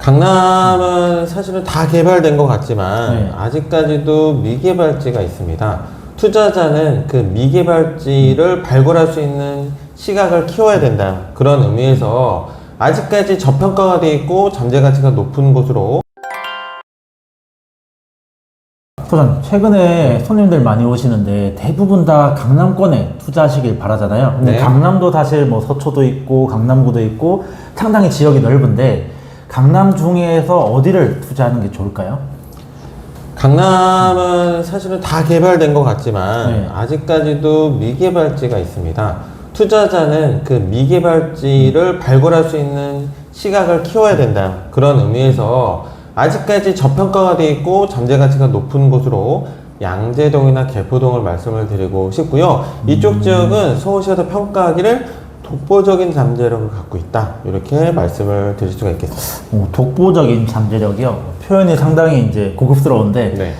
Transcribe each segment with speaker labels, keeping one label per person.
Speaker 1: 강남은 사실은 다 개발된 것 같지만
Speaker 2: 네.
Speaker 1: 아직까지도 미개발지가 있습니다. 투자자는 그 미개발지를 발굴할 수 있는 시각을 키워야 된다. 그런 의미에서 아직까지 저평가가 되어 있고 잠재 가치가 높은 곳으로.
Speaker 2: 소장, 최근에 손님들 많이 오시는데 대부분 다 강남권에 투자하시길 바라잖아요. 근데
Speaker 1: 네.
Speaker 2: 강남도 사실 뭐 서초도 있고 강남구도 있고 상당히 지역이 넓은데 강남 중에서 어디를 투자하는 게 좋을까요?
Speaker 1: 강남은 사실은 다 개발된 것 같지만
Speaker 2: 네.
Speaker 1: 아직까지도 미개발지가 있습니다. 투자자는 그 미개발지를 발굴할 수 있는 시각을 키워야 된다. 그런 의미에서 아직까지 저평가가 되어 있고 잠재 가치가 높은 곳으로 양재동이나 개포동을 말씀을 드리고 싶고요. 이쪽 지역은 서울시에서 평가하기를 독보적인 잠재력을 갖고 있다. 이렇게 말씀을 드릴 수가 있겠습니다.
Speaker 2: 독보적인 잠재력이요. 표현이 상당히 이제 고급스러운데
Speaker 1: 네.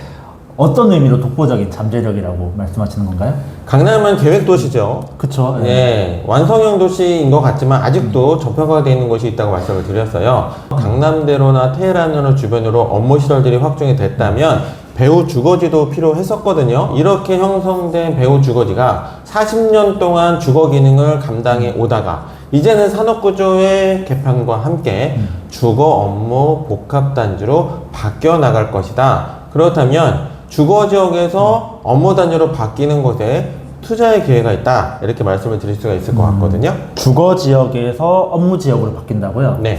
Speaker 2: 어떤 의미로 독보적인 잠재력이라고 말씀하시는 건가요?
Speaker 1: 강남은 계획도시죠.
Speaker 2: 그쵸.
Speaker 1: 네, 완성형 도시인 것 같지만 아직도 저평가가 되어 있는 곳이 있다고 말씀을 드렸어요. 강남대로나 테헤란로 주변으로 업무 시설들이 확충이 됐다면 배후 주거지도 필요했었거든요. 이렇게 형성된 배후 주거지가 40년 동안 주거 기능을 감당해 오다가 이제는 산업구조의 개편과 함께 주거 업무 복합단지로 바뀌어 나갈 것이다. 그렇다면 주거지역에서 업무단지로 바뀌는 곳에 투자의 기회가 있다. 이렇게 말씀을 드릴 수가 있을 것 같거든요.
Speaker 2: 주거지역에서 업무지역으로 바뀐다고요?
Speaker 1: 네.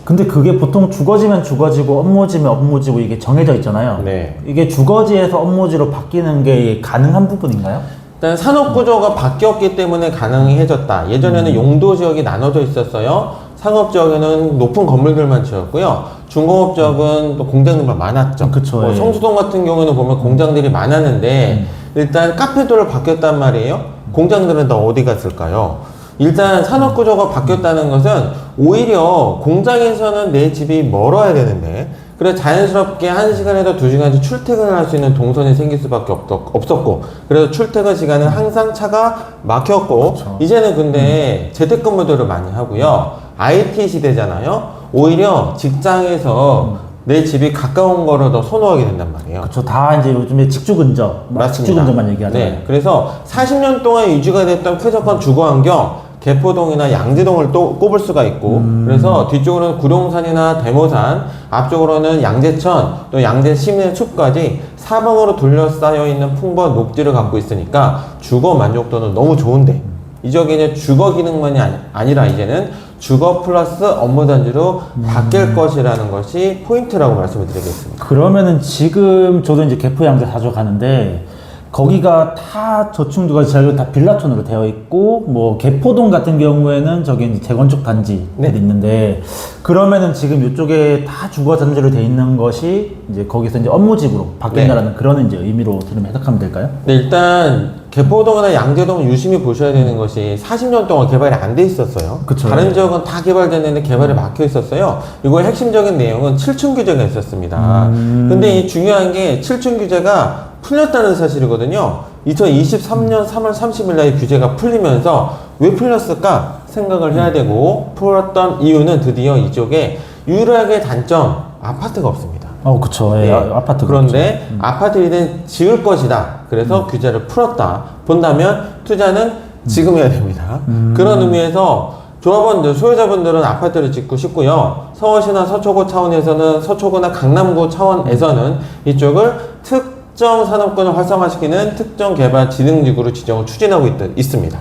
Speaker 2: 근데 그게 보통 주거지면 주거지고 업무지면 업무지고 이게 정해져 있잖아요.
Speaker 1: 네.
Speaker 2: 이게 주거지에서 업무지로 바뀌는 게 가능한 부분인가요?
Speaker 1: 일단 산업구조가 바뀌었기 때문에 가능해졌다. 예전에는 용도지역이 나눠져 있었어요. 상업지역에는 높은 건물들만 지었고요. 중공업지역은 또 공장들만 많았죠.
Speaker 2: 그쵸,
Speaker 1: 뭐
Speaker 2: 예.
Speaker 1: 성수동 같은 경우는 보면 공장들이 많았는데 일단 카페도로 바뀌었단 말이에요. 공장들은 다 어디 갔을까요? 일단 산업구조가 바뀌었다는 것은 오히려 공장에서는 내 집이 멀어야 되는데 그래 자연스럽게 1시간에서 2시간씩 출퇴근을 할 수 있는 동선이 생길 수밖에 없었고 그래서 출퇴근 시간은 항상 차가 막혔고
Speaker 2: 그렇죠.
Speaker 1: 이제는 근데 재택근무들을 많이 하고요. IT 시대잖아요. 오히려 직장에서 내 집이 가까운 거를 더 선호하게 된단 말이에요.
Speaker 2: 그쵸. 다 이제 요즘에 직주 근접, 직주 근접만 얘기하잖아요.
Speaker 1: 네, 그래서 40년 동안 유지가 됐던 쾌적한 주거 환경, 개포동이나 양재동을 또 꼽을 수가 있고, 그래서 뒤쪽으로는 구룡산이나 대모산, 앞쪽으로는 양재천, 또 양재 시내 숲까지 사방으로 둘러싸여 있는 풍부한 녹지를 갖고 있으니까 주거 만족도는 너무 좋은데, 이 지역에 이제 주거 기능만이 아니라 이제는 주거 플러스 업무단지로 바뀔 것이라는 것이 포인트라고 말씀을 드리겠습니다.
Speaker 2: 그러면은 지금 저도 이제 개포 양재 자주 가는데 거기가 다 저층주거 자료 다 빌라촌으로 되어 있고 뭐 개포동 같은 경우에는 저기 이제 재건축 단지들이
Speaker 1: 네.
Speaker 2: 있는데 그러면은 지금 이쪽에 다 주거 단지로 되어 있는 것이 이제 거기서 이제 업무집으로 바뀐다라는 그런 이제 의미로 좀 해석하면 될까요?
Speaker 1: 네, 일단 개포동이나 양재동은 유심히 보셔야 되는 것이 40년 동안 개발이 안 돼 있었어요.
Speaker 2: 그쵸.
Speaker 1: 다른 지역은 다 개발됐는데 개발이 막혀 있었어요. 이거의 핵심적인 내용은 7층 규제가 있었습니다. 근데 이 중요한 게 7층 규제가 풀렸다는 사실이거든요. 2023년 3월 30일 날 규제가 풀리면서 왜 풀렸을까 생각을 해야 되고 풀었던 이유는 드디어 이쪽에 유일하게 단점 아파트가 없습니다.
Speaker 2: 그쵸. 예, 아파트.
Speaker 1: 그런데 아파트를 지을 것이다. 그래서 규제를 풀었다. 본다면 투자는 지금 해야 됩니다. 그런 의미에서 조합원들, 소유자분들은 아파트를 짓고 싶고요. 서울시나 서초구 차원에서는 서초구나 강남구 차원에서는 이쪽을 특정 산업군을 활성화시키는 특정 개발 진흥지구로 지정을 추진하고 있습니다.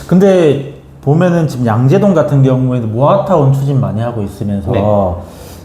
Speaker 2: 근데 보면은 지금 양재동 같은 경우에도 모아타운 추진 많이 하고 있으면서
Speaker 1: 네.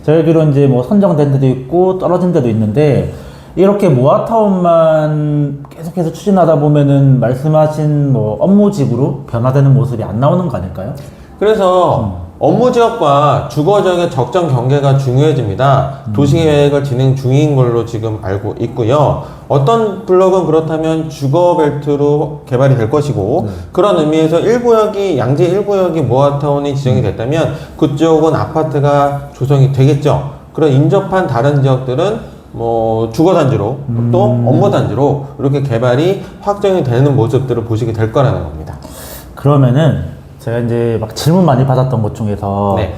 Speaker 2: 저희기로 이제 뭐 선정된 데도 있고 떨어진 데도 있는데 이렇게 모아타운만 계속해서 추진하다 보면은 말씀하신 뭐 업무직으로 변화되는 모습이 안 나오는 거 아닐까요?
Speaker 1: 그래서 업무지역과 주거지역의 적정 경계가 중요해집니다. 도시계획을 진행 중인 걸로 지금 알고 있고요. 어떤 블록은 그렇다면 주거벨트로 개발이 될 것이고 그런 의미에서 1구역이 양재 1구역이 모아타운이 지정이 됐다면 그쪽은 아파트가 조성이 되겠죠. 그런 인접한 다른 지역들은 뭐 주거단지로 또 업무단지로 이렇게 개발이 확정이 되는 모습들을 보시게 될 거라는 겁니다.
Speaker 2: 그러면은 제가 이제 막 질문 많이 받았던 것 중에서
Speaker 1: 네.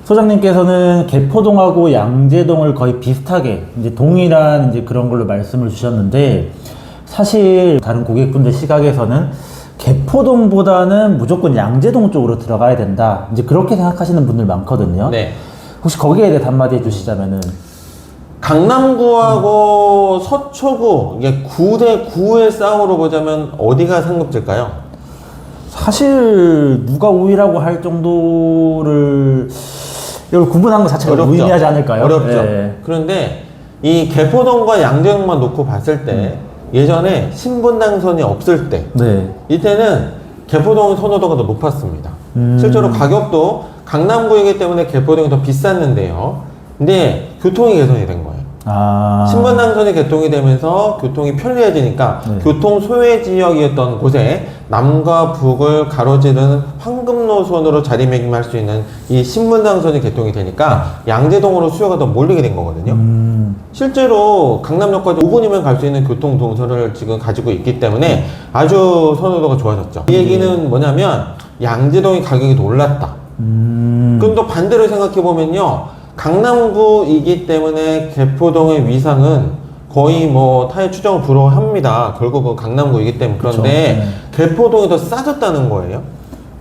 Speaker 2: 소장님께서는 개포동하고 양재동을 거의 비슷하게 이제 동일한 이제 그런 걸로 말씀을 주셨는데 사실 다른 고객분들 시각에서는 개포동보다는 무조건 양재동 쪽으로 들어가야 된다. 이제 그렇게 생각하시는 분들 많거든요.
Speaker 1: 네.
Speaker 2: 혹시 거기에 대해 한마디 해주시자면은
Speaker 1: 강남구하고 서초구 이게 9대 9의 싸움으로 보자면 어디가 상급질까요?
Speaker 2: 사실 누가 우위라고 할 정도를 이걸 구분한 것 자체가
Speaker 1: 어렵죠.
Speaker 2: 무의미하지 않을까요?
Speaker 1: 어렵죠.
Speaker 2: 네.
Speaker 1: 그런데 이 개포동과 양재동만 놓고 봤을 때 예전에 신분당선이 없을 때
Speaker 2: 네.
Speaker 1: 이때는 개포동의 선호도가 더 높았습니다. 실제로 가격도 강남구이기 때문에 개포동이 더 비쌌는데요. 근데 교통이 개선이 된 거예요.
Speaker 2: 아.
Speaker 1: 신분당선이 개통이 되면서 교통이 편리해지니까
Speaker 2: 네.
Speaker 1: 교통 소외 지역이었던 곳에 남과 북을 가로지르는 황금 노선으로 자리매김할 수 있는 이 신분당선이 개통이 되니까 양재동으로 수요가 더 몰리게 된 거거든요. 실제로 강남역까지 5분이면 갈 수 있는 교통 동선을 지금 가지고 있기 때문에 아주 선호도가 좋아졌죠. 이 얘기는 뭐냐면 양재동이 가격이 더 올랐다. 그럼 또 반대로 생각해 보면요. 강남구이기 때문에 개포동의 위상은 거의 뭐 타의 추정을 불허합니다. 결국은 강남구이기 때문에. 그런데 개포동이 더 싸졌다는 거예요.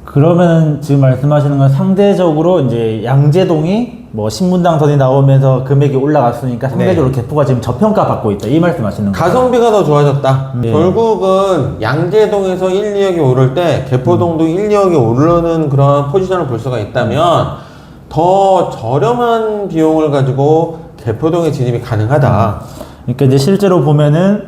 Speaker 2: 그러면 지금 말씀하시는 건 상대적으로 이제 양재동이 뭐 신분당선이 나오면서 금액이 올라갔으니까 상대적으로 개포가 지금 저평가 받고 있다. 이 말씀하시는 거예요?
Speaker 1: 가성비가 더 좋아졌다.
Speaker 2: 네.
Speaker 1: 결국은 양재동에서 1, 2억이 오를 때 개포동도 1, 2억이 오르는 그런 포지션을 볼 수가 있다면 더 저렴한 비용을 가지고 개포동에 진입이 가능하다.
Speaker 2: 그러니까 이제 실제로 보면은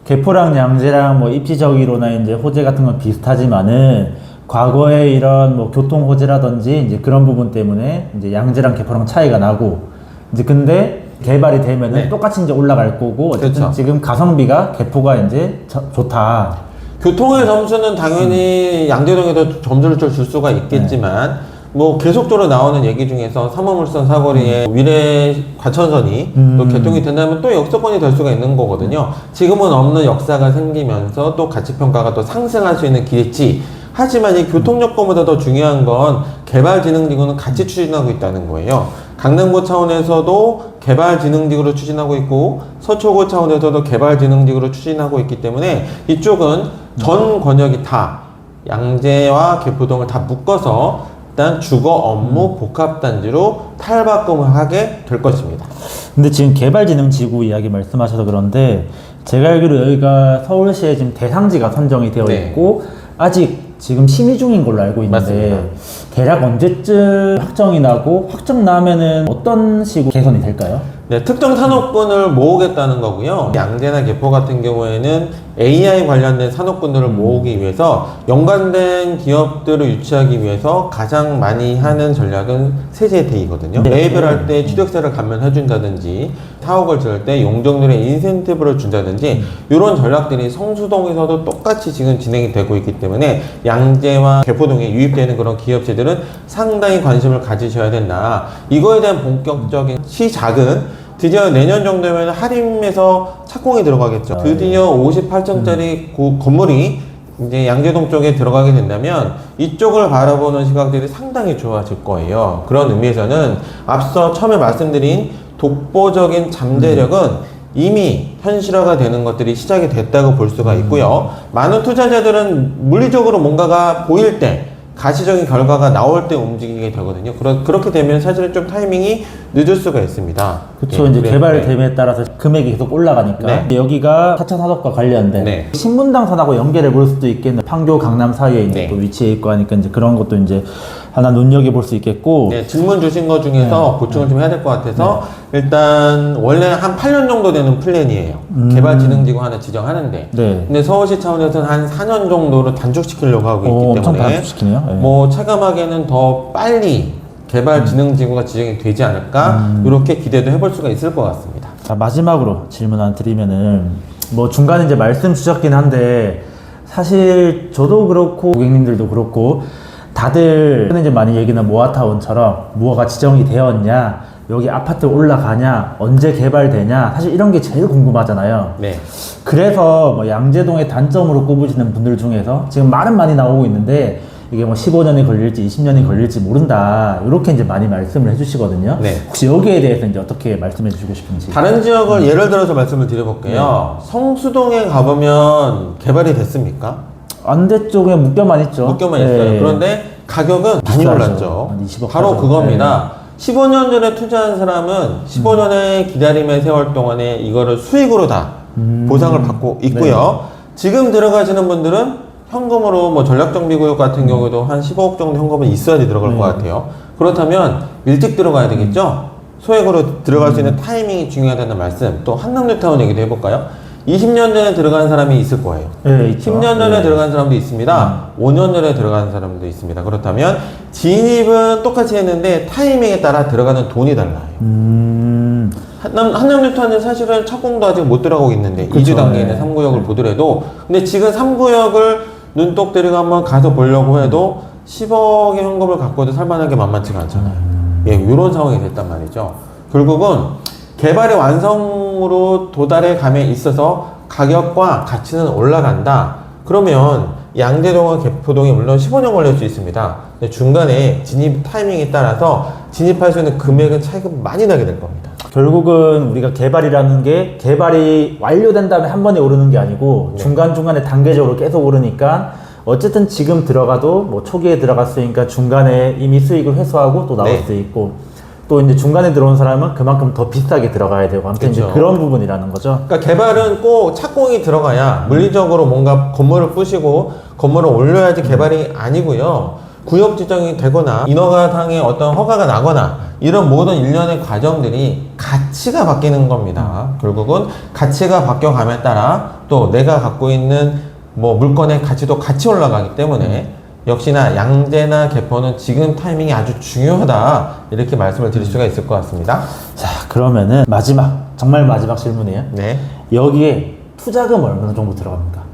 Speaker 2: 개포랑 양재랑 뭐 입지적이로나 이제 호재 같은 건 비슷하지만은 과거에 이런 뭐 교통 호재라든지 이제 그런 부분 때문에 이제 양재랑 개포랑 차이가 나고 이제 근데 개발이 되면은
Speaker 1: 네.
Speaker 2: 똑같이 이제 올라갈 거고 어쨌든
Speaker 1: 그렇죠.
Speaker 2: 지금 가성비가 개포가 이제 좋다.
Speaker 1: 교통의 점수는 당연히 양재동에도 점수를 줄 수가 있겠지만 뭐 계속적으로 나오는 얘기 중에서 삼호물선 사거리에 위례 과천선이 또 개통이 된다면 또 역세권이 될 수가 있는 거거든요. 지금은 없는 역사가 생기면서 또 가치평가가 또 상승할 수 있는 기회치. 하지만 이 교통여건보다 더 중요한 건 개발진흥지구는 같이 추진하고 있다는 거예요. 강남구 차원에서도 개발진흥지구로 추진하고 있고 서초구 차원에서도 개발진흥지구로 추진하고 있기 때문에 이쪽은 전 권역이 다 양재와 개포동을 다 묶어서 일단 주거 업무 복합단지로 탈바꿈을 하게 될 것입니다.
Speaker 2: 근데 지금 개발진흥지구 이야기 말씀하셔서 그런데 제가 알기로 여기가 서울시에 지금 대상지가 선정이 되어
Speaker 1: 네.
Speaker 2: 있고 아직 지금 심의 중인 걸로 알고 있는데
Speaker 1: 맞습니다.
Speaker 2: 대략 언제쯤 확정이 나고 확정 나면은 어떤 식으로 개선이 될까요?
Speaker 1: 네, 특정 산업군을 모으겠다는 거고요. 양재나 개포 같은 경우에는 AI 관련된 산업군들을 모으기 위해서 연관된 기업들을 유치하기 위해서 가장 많이 하는 전략은 세제 혜택이거든요.
Speaker 2: 네.
Speaker 1: 매입을 할 때 취득세를 감면해준다든지 사옥을 지을 때 용적률의 인센티브를 준다든지 이런 전략들이 성수동에서도 똑같이 지금 진행이 되고 있기 때문에 양재와 개포동에 유입되는 그런 기업체들은 상당히 관심을 가지셔야 된다. 이거에 대한 본격적인 시작은 드디어 내년 정도면 하림에서 착공이 들어가겠죠. 드디어 58층짜리 건물이 이제 양재동 쪽에 들어가게 된다면 이쪽을 바라보는 시각들이 상당히 좋아질 거예요. 그런 의미에서는 앞서 처음에 말씀드린 독보적인 잠재력은 이미 현실화가 되는 것들이 시작이 됐다고 볼 수가 있고요. 많은 투자자들은 물리적으로 뭔가가 보일 때 가시적인 결과가 나올 때 움직이게 되거든요. 그렇게 되면 사실은 좀 타이밍이 늦을 수가 있습니다.
Speaker 2: 그렇죠.
Speaker 1: 예,
Speaker 2: 이제
Speaker 1: 그래,
Speaker 2: 개발됨에 따라서 금액이 계속 올라가니까
Speaker 1: 네.
Speaker 2: 여기가 4차 산업과 관련된
Speaker 1: 네.
Speaker 2: 신분당선하고 연결해 볼 수도 있겠네. 판교 강남 사이에 이제
Speaker 1: 네.
Speaker 2: 또 위치해 있고 하니까 이제 그런 것도 이제 하나 눈여겨 볼 수 있겠고.
Speaker 1: 네, 질문 주신 것 중에서 보충을 좀 해야 될 것 같아서 일단 원래 한 8년 정도 되는 플랜이에요. 개발진흥지구 하나 지정하는데.
Speaker 2: 네.
Speaker 1: 근데 서울시 차원에서는 한 4년 정도로 단축시키려고 하고 있기
Speaker 2: 엄청
Speaker 1: 때문에
Speaker 2: 단축시키네요. 네.
Speaker 1: 뭐 체감하기에는 더 빨리 개발진흥지구가 지정이 되지 않을까 이렇게 기대도 해볼 수가 있을 것 같습니다.
Speaker 2: 자, 마지막으로 질문 하나 드리면은 뭐 중간에 이제 말씀 주셨긴 한데 사실 저도 그렇고 고객님들도 그렇고 다들 이제 많이 얘기는 모아타운처럼 무엇가 지정이 되었냐, 여기 아파트 올라가냐, 언제 개발되냐, 사실 이런 게 제일 궁금하잖아요.
Speaker 1: 네.
Speaker 2: 그래서 뭐 양재동의 단점으로 꼽으시는 분들 중에서 지금 말은 많이 나오고 있는데 이게 뭐 15년이 걸릴지 20년이 걸릴지 모른다. 이렇게 이제 많이 말씀을 해주시거든요.
Speaker 1: 네.
Speaker 2: 혹시 여기에 대해서 이제 어떻게 말씀해 주시고 싶은지.
Speaker 1: 다른 지역을 예를 들어서 말씀을 드려볼게요. 성수동에 가보면 개발이 됐습니까?
Speaker 2: 안대 쪽에 묶여만 있죠.
Speaker 1: 묶여만
Speaker 2: 네.
Speaker 1: 있어요. 그런데 가격은 많이
Speaker 2: 비싸죠.
Speaker 1: 올랐죠.
Speaker 2: 한 20억
Speaker 1: 바로
Speaker 2: 가죠.
Speaker 1: 그겁니다. 15년 전에 투자한 사람은 15년의 기다림의 세월 동안에 이거를 수익으로 다 보상을 받고 있고요. 지금 들어가시는 분들은 현금으로 뭐 전략정비구역 같은 경우도 한 15억 정도 현금은 있어야지 들어갈 것 같아요. 그렇다면 일찍 들어가야 되겠죠? 소액으로 들어갈 수 있는 타이밍이 중요하다는 말씀. 또 한남뉴타운 얘기도 해볼까요? 20년 전에 들어간 사람이 있을 거예요.
Speaker 2: 네, 있죠.
Speaker 1: 10년 전에
Speaker 2: 네.
Speaker 1: 들어간 사람도 있습니다. 5년 전에 들어간 사람도 있습니다. 그렇다면 진입은 똑같이 했는데 타이밍에 따라 들어가는 돈이 달라요. 한남뉴타운은 사실은 착공도 아직 못 들어가고 있는데
Speaker 2: 그쵸,
Speaker 1: 2주 단계에 있는
Speaker 2: 네.
Speaker 1: 3구역을 보더라도 근데 지금 3구역을 눈독 들이고 한번 가서 보려고 해도 10억의 현금을 갖고도 살만하게 만만치가 않잖아요. 예, 이런 상황이 됐단 말이죠. 결국은 개발의 완성으로 도달해 감에 있어서 가격과 가치는 올라간다. 그러면 양재동과 개포동이 물론 15년 걸릴 수 있습니다. 근데 중간에 진입 타이밍에 따라서 진입할 수 있는 금액은 차이가 많이 나게 될 겁니다.
Speaker 2: 결국은 우리가 개발이라는 게 개발이 완료된 다음에 한 번에 오르는 게 아니고
Speaker 1: 네.
Speaker 2: 중간중간에 단계적으로 계속 오르니까 어쨌든 지금 들어가도 뭐 초기에 들어갔으니까 중간에 이미 수익을 회수하고 또 나올
Speaker 1: 네.
Speaker 2: 수 있고 또 이제 중간에 들어온 사람은 그만큼 더 비싸게 들어가야 되고 아무튼 이제
Speaker 1: 그쵸.
Speaker 2: 그런 부분이라는 거죠.
Speaker 1: 그러니까 개발은 꼭 착공이 들어가야 물리적으로 뭔가 건물을 부시고 건물을 올려야지 개발이 아니고요. 구역 지정이 되거나 인허가상의 어떤 허가가 나거나 이런 모든 일련의 과정들이 가치가 바뀌는 겁니다. 결국은 가치가 바뀌어감에 따라 또 내가 갖고 있는 뭐 물건의 가치도 같이 올라가기 때문에 역시나 양재나 개포는 지금 타이밍이 아주 중요하다 이렇게 말씀을 드릴 수가 있을 것 같습니다.
Speaker 2: 자 그러면은 마지막 정말 마지막 질문이에요.
Speaker 1: 네.
Speaker 2: 여기에 투자금 얼마나 정도 들어갑니까?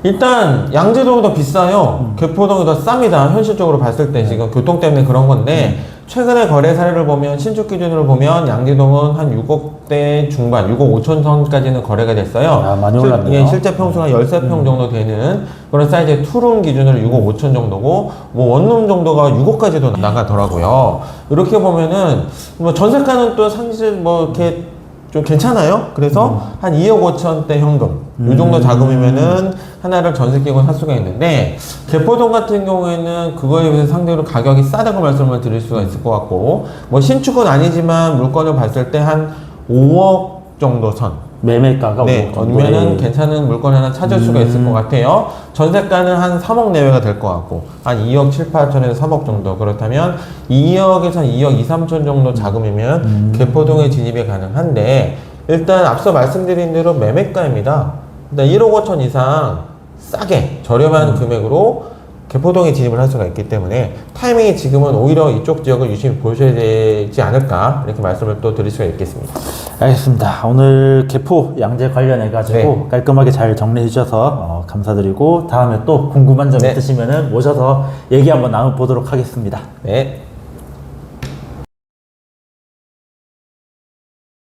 Speaker 1: 일단 양재동이 더 비싸요. 개포동이 더 쌉니다. 현실적으로 봤을 때 지금 교통 때문에 그런 건데 최근에 거래 사례를 보면 신축 기준으로 보면 양재동은 한 6억대 중반, 6억 5천 선까지는 거래가 됐어요.
Speaker 2: 야, 많이 올랐네요.
Speaker 1: 예, 실제 평수가 13평 정도 되는 그런 사이즈의 투룸 기준으로 6억 5천 정도고 뭐 원룸 정도가 6억까지도 나가더라고요. 이렇게 보면은 뭐 전세가는 또 사실 뭐 이렇게 좀 괜찮아요. 그래서 한 2억 5천대 현금 이 정도 자금이면은 하나를 전세 끼고 살 수가 있는데 개포동 같은 경우에는 그거에 비해서 상대로 가격이 싸다고 말씀을 드릴 수가 있을 것 같고 뭐 신축은 아니지만 물건을 봤을 때 한 5억 정도 선
Speaker 2: 매매가가
Speaker 1: 네,
Speaker 2: 5억 정도.
Speaker 1: 얻으면은 괜찮은 물건 하나 찾을 수가 있을 것 같아요. 전세가는 한 3억 내외가 될 것 같고, 한 2억 7, 8천에서 3억 정도. 그렇다면 2억에서 2억 2, 3천 정도 자금이면 개포동에 진입이 가능한데, 일단 앞서 말씀드린 대로 매매가입니다. 일단 1억 5천 이상 싸게, 저렴한 금액으로 개포동에 진입을 할 수가 있기 때문에 타이밍이 지금은 오히려 이쪽 지역을 유심히 보셔야 되지 않을까 이렇게 말씀을 또 드릴 수가 있겠습니다.
Speaker 2: 알겠습니다. 오늘 개포 양재 관련해 가지고
Speaker 1: 네.
Speaker 2: 깔끔하게 잘 정리해 주셔서 감사드리고 다음에 또 궁금한 점
Speaker 1: 네.
Speaker 2: 있으시면은 모셔서 얘기 한번 나눠보도록 하겠습니다.
Speaker 1: 네.